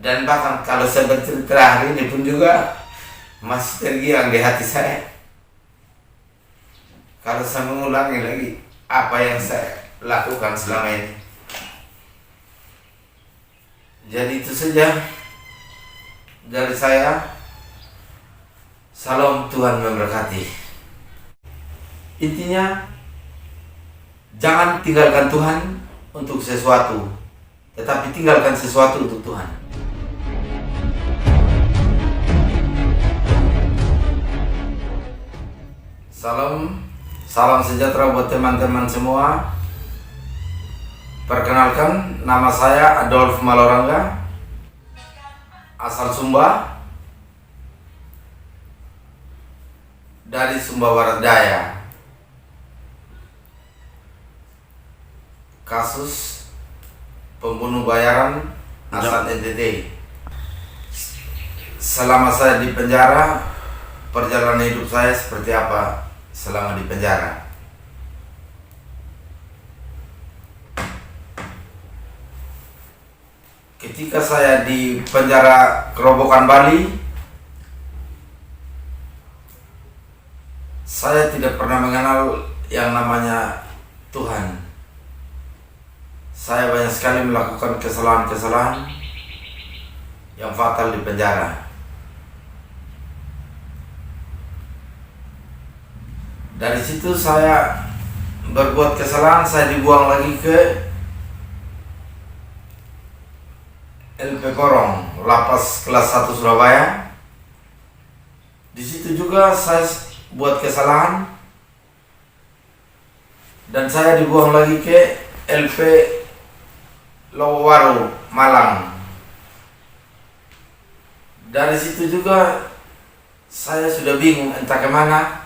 Dan bahkan kalau saya bercerita hari ini pun juga masih tergiang di hati saya. Kalau saya mengulangi lagi apa yang saya lakukan selama ini. Jadi itu saja dari saya. Salam, Tuhan memberkati. Intinya, jangan tinggalkan Tuhan untuk sesuatu, tetapi tinggalkan sesuatu untuk Tuhan. Salam sejahtera buat teman-teman semua. Perkenalkan, nama saya Adolf Malorangga, asal Sumba, dari Sumba Barat Daya. Kasus pembunuh bayaran asal NTT. Selama saya di penjara, perjalanan hidup saya seperti apa selama di penjara. Ketika saya di penjara Kerobokan Bali, saya tidak pernah mengenal yang namanya Tuhan. Saya banyak sekali melakukan kesalahan-kesalahan yang fatal di penjara. Dari situ saya berbuat kesalahan, saya dibuang lagi ke LP Porong, Lapas kelas 1 Surabaya. Di situ juga saya buat kesalahan dan saya dibuang lagi ke LP Lowaru, Malang. Dari situ juga saya sudah bingung entah kemana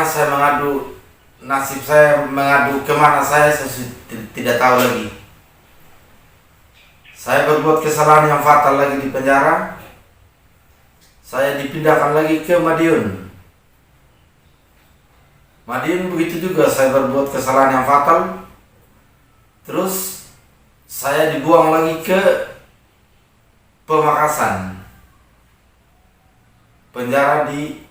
saya mengadu, nasib saya mengadu kemana saya tidak tahu lagi. Saya berbuat kesalahan yang fatal lagi di penjara. Saya dipindahkan lagi ke Madiun. Madiun begitu juga saya berbuat kesalahan yang fatal. Terus saya dibuang lagi ke Pemakasan, penjara di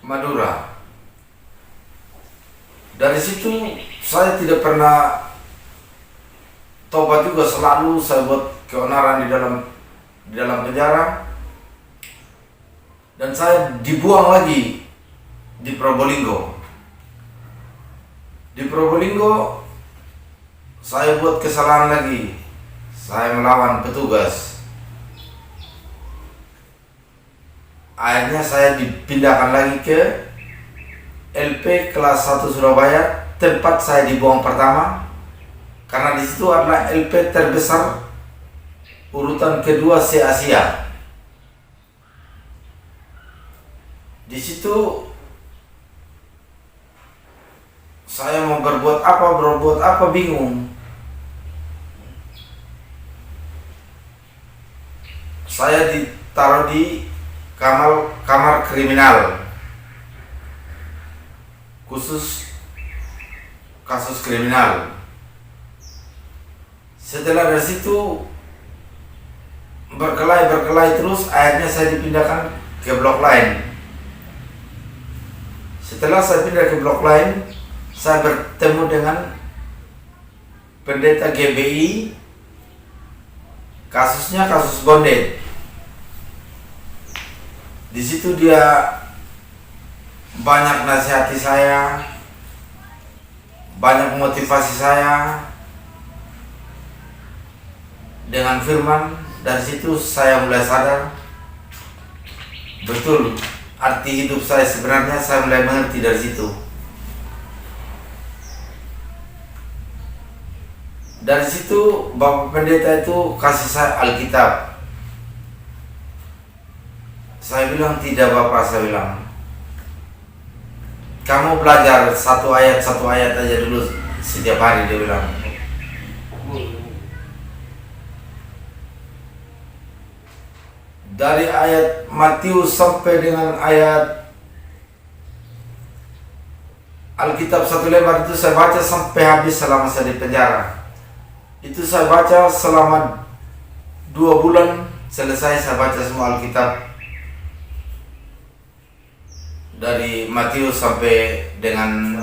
Madura. Dari situ saya tidak pernah tobat juga, selalu saya buat keonaran di dalam penjara. Dan saya dibuang lagi di Probolinggo. Di Probolinggo saya buat kesalahan lagi. Saya melawan petugas. Akhirnya saya dipindahkan lagi ke LP kelas 1 Surabaya, tempat saya dibuang pertama, karena di situ adalah LP terbesar urutan kedua se-Asia. Di situ saya mau berbuat apa bingung. Saya ditaruh di kamar kriminal khusus kasus kriminal. Setelah dari situ berkelahi terus, akhirnya saya dipindahkan ke blok lain. Setelah saya pindah ke blok lain, saya bertemu dengan pendeta GBI. Kasusnya kasus bondet. Di situ dia banyak nasihati saya, banyak motivasi saya dengan firman. Dari situ saya mulai sadar betul arti hidup saya sebenarnya. Saya mulai mengerti dari situ. Dari situ Bapak Pendeta itu kasih saya Alkitab. Saya bilang, tidak Bapak, saya bilang, kamu belajar satu ayat aja dulu setiap hari, dia bilang. Dari ayat Matius sampai dengan ayat Alkitab satu lembar itu saya baca sampai habis selama saya di penjara. Itu saya baca selama 2 bulan, selesai saya baca semua Alkitab dari Matius sampai dengan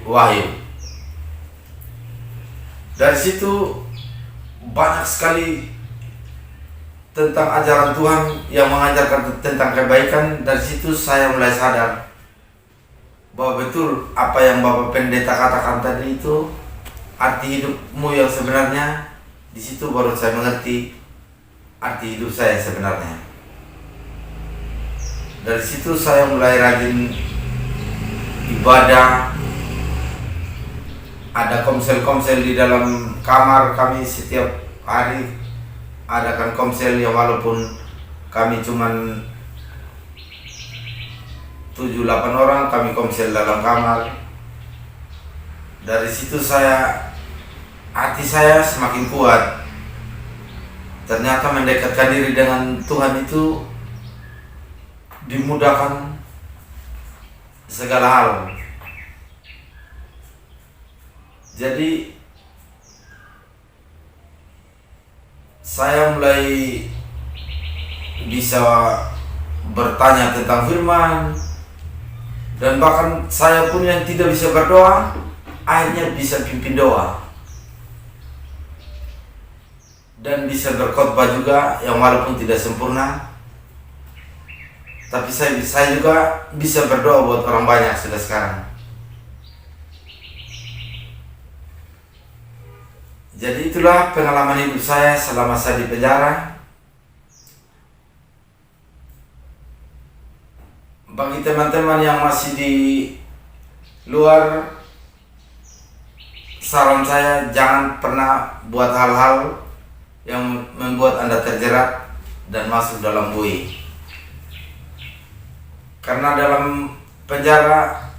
Wahyu. Dari situ banyak sekali tentang ajaran Tuhan yang mengajarkan tentang kebaikan. Dari situ saya mulai sadar bahwa betul apa yang Bapak Pendeta katakan tadi itu arti hidupmu yang sebenarnya. Di situ baru saya mengerti arti hidup saya sebenarnya. Dari situ saya mulai rajin ibadah. Ada komsel-komsel di dalam kamar kami setiap hari. Adakan komsel yang walaupun kami cuman 7-8 orang, kami komsel dalam kamar. Dari situ hati saya semakin kuat. Ternyata mendekatkan diri dengan Tuhan itu dimudahkan segala hal. Jadi saya mulai bisa bertanya tentang firman, dan bahkan saya pun yang tidak bisa berdoa akhirnya bisa pimpin doa dan bisa berkhotbah juga, yang walaupun tidak sempurna, tapi saya juga bisa berdoa buat orang banyak sudah sekarang. Jadi itulah pengalaman hidup saya selama saya di penjara. Bagi teman-teman yang masih di luar, saran saya jangan pernah buat hal-hal yang membuat Anda terjerat dan masuk dalam bui. Karena dalam penjara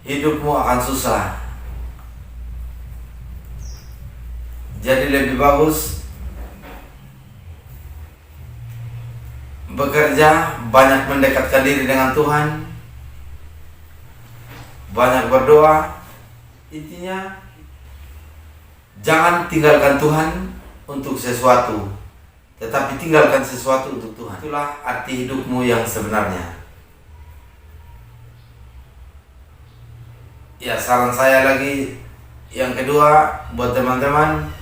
hidupmu akan susah. Jadi lebih bagus bekerja, banyak mendekatkan diri dengan Tuhan, banyak berdoa. Intinya jangan tinggalkan Tuhan untuk sesuatu, tetapi tinggalkan sesuatu untuk Tuhan. Itulah arti hidupmu yang sebenarnya. Ya, saran saya lagi yang kedua buat teman-teman,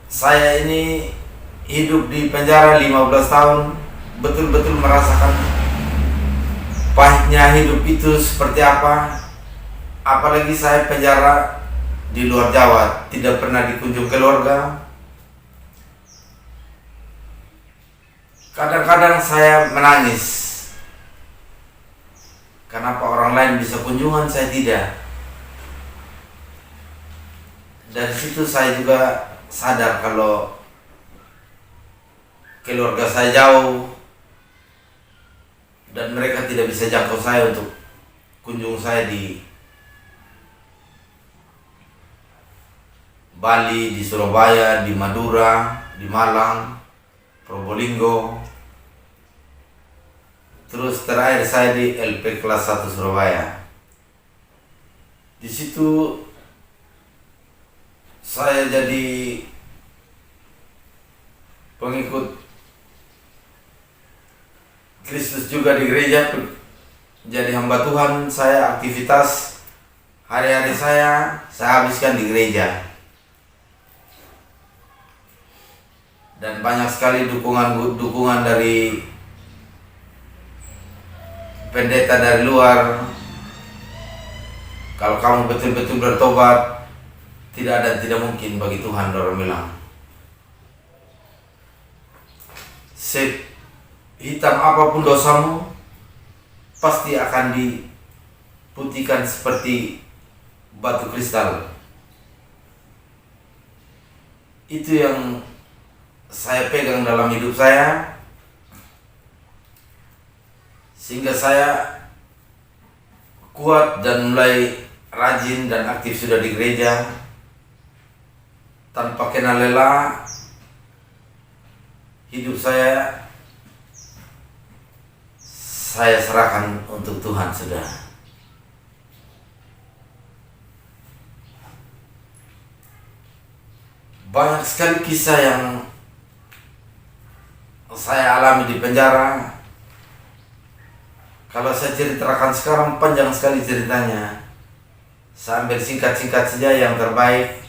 saya ini hidup di penjara 15 tahun, betul-betul merasakan pahitnya hidup itu seperti apa. Apalagi saya penjara di luar Jawa, tidak pernah dikunjung keluarga. Kadang-kadang saya menangis. Kenapa orang lain bisa kunjungan, saya tidak. Dari situ saya juga sadar kalau keluarga saya jauh dan mereka tidak bisa jangkau saya untuk kunjung saya di Bali, di Surabaya, di Madura, di Malang, Probolinggo. Terus terakhir saya di LP kelas 1 Surabaya. Di situ saya jadi pengikut Kristus juga di gereja, jadi hamba Tuhan. Saya aktivitas hari-hari saya habiskan di gereja. Dan banyak sekali dukungan dari pendeta dari luar. Kalau kamu betul-betul bertobat, tidak ada tidak mungkin bagi Tuhan, orang bilang. Hitam apapun dosamu, pasti akan diputihkan seperti batu kristal. Itu yang saya pegang dalam hidup saya, sehingga saya kuat dan mulai rajin dan aktif sudah di gereja. Tanpa kenal lelah, hidup saya serahkan untuk Tuhan sudah. Banyak sekali kisah yang saya alami di penjara. Kalau saya ceritakan sekarang panjang sekali ceritanya. Saya ambil singkat-singkat saja yang terbaik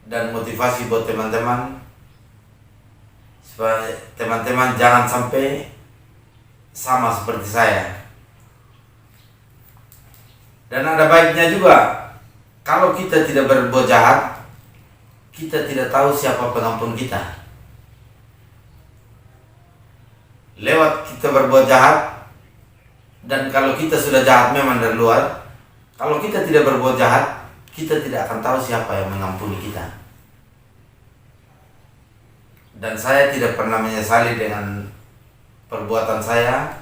dan motivasi buat teman-teman, supaya teman-teman jangan sampai sama seperti saya. Dan ada baiknya juga, kalau kita tidak berbuat jahat, kita tidak tahu siapa pengampun kita. Lewat kita berbuat jahat, dan kalau kita sudah jahat memang dari luar, kalau kita tidak berbuat jahat, kita tidak akan tahu siapa yang mengampuni kita. Dan saya tidak pernah menyesali dengan perbuatan saya,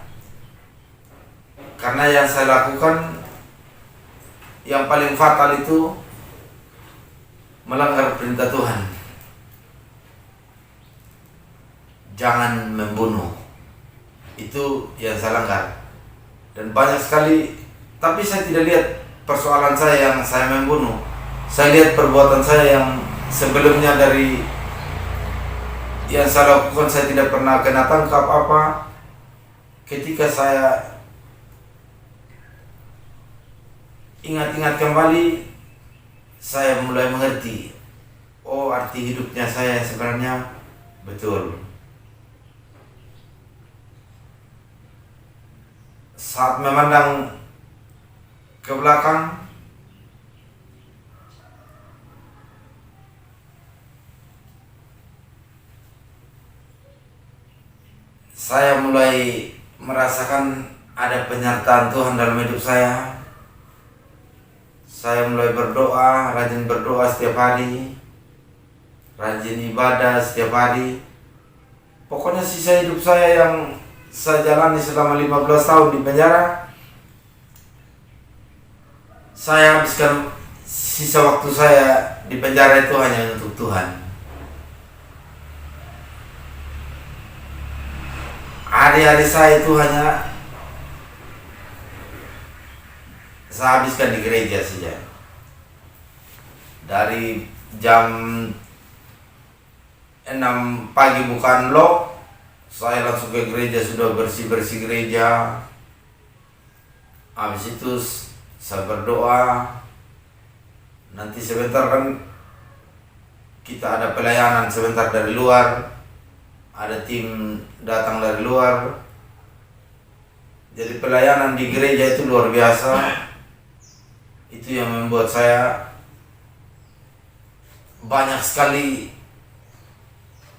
karena yang saya lakukan yang paling fatal itu melanggar perintah Tuhan. Jangan membunuh. Itu yang saya langgar. Dan banyak sekali, tapi saya tidak lihat persoalan saya yang saya membunuh. Saya lihat perbuatan saya yang sebelumnya dari yang saya lakukan, saya tidak pernah kena tangkap apa. Ketika saya ingat-ingat kembali, saya mulai mengerti, oh arti hidupnya saya sebenarnya betul. Saat memandang ke belakang, saya mulai merasakan ada penyertaan Tuhan dalam hidup saya. Saya mulai berdoa, rajin berdoa setiap hari, rajin ibadah setiap hari. Pokoknya sisa hidup saya yang saya jalani selama 15 tahun di penjara, saya habiskan sisa waktu saya di penjara itu hanya untuk Tuhan. Hari-hari saya itu hanya saya habiskan di gereja saja. Dari jam 6 pagi bukan lock, saya langsung ke gereja, sudah bersih-bersih gereja. Habis itu saya berdoa. Nanti sebentar kan kita ada pelayanan sebentar dari luar. Ada tim datang dari luar. Jadi pelayanan di gereja itu luar biasa. Itu yang membuat saya banyak sekali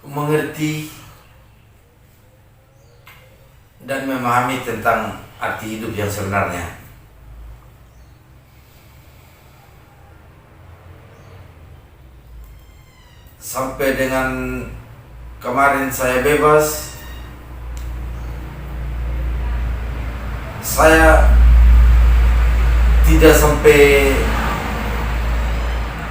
mengerti dan memahami tentang arti hidup yang sebenarnya. Sampai dengan kemarin saya bebas, saya tidak sampai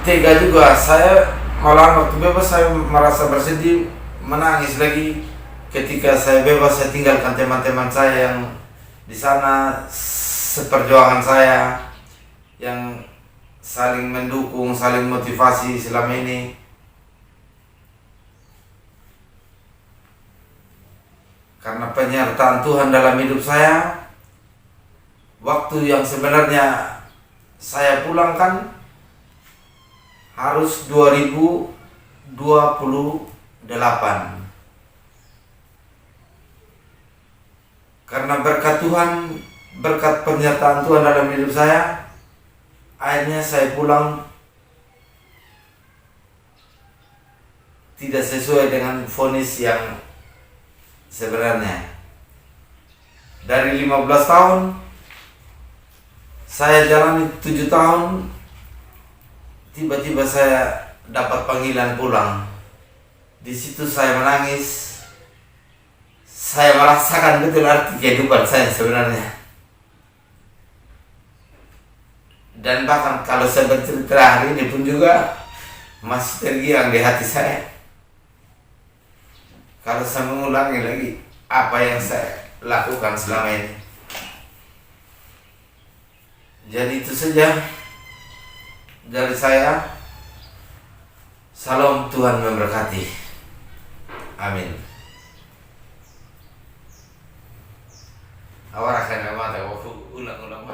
tega juga. Saya malah waktu bebas saya merasa bersedih, menangis lagi. Ketika saya bebas, saya tinggalkan teman-teman saya yang di sana, seperjuangan saya, yang saling mendukung, saling motivasi selama ini. Karena penyertaan Tuhan dalam hidup saya, waktu yang sebenarnya saya pulangkan harus 2028. Karena berkat Tuhan, berkat penyertaan Tuhan dalam hidup saya, akhirnya saya pulang tidak sesuai dengan vonis yang sebenarnya. Dari 15 tahun, saya jalani 7 tahun, tiba-tiba saya dapat panggilan pulang. Di situ saya menangis. Saya merasakan betul arti kehidupan saya sebenarnya. Dan bahkan kalau saya bercerita hari ini pun juga masih tergiang di hati saya. Kalau saya mengulangi lagi apa yang saya lakukan selama ini. Jadi itu saja dari saya. Salam, Tuhan memberkati. Amin. Awara kana mata ulang-ulang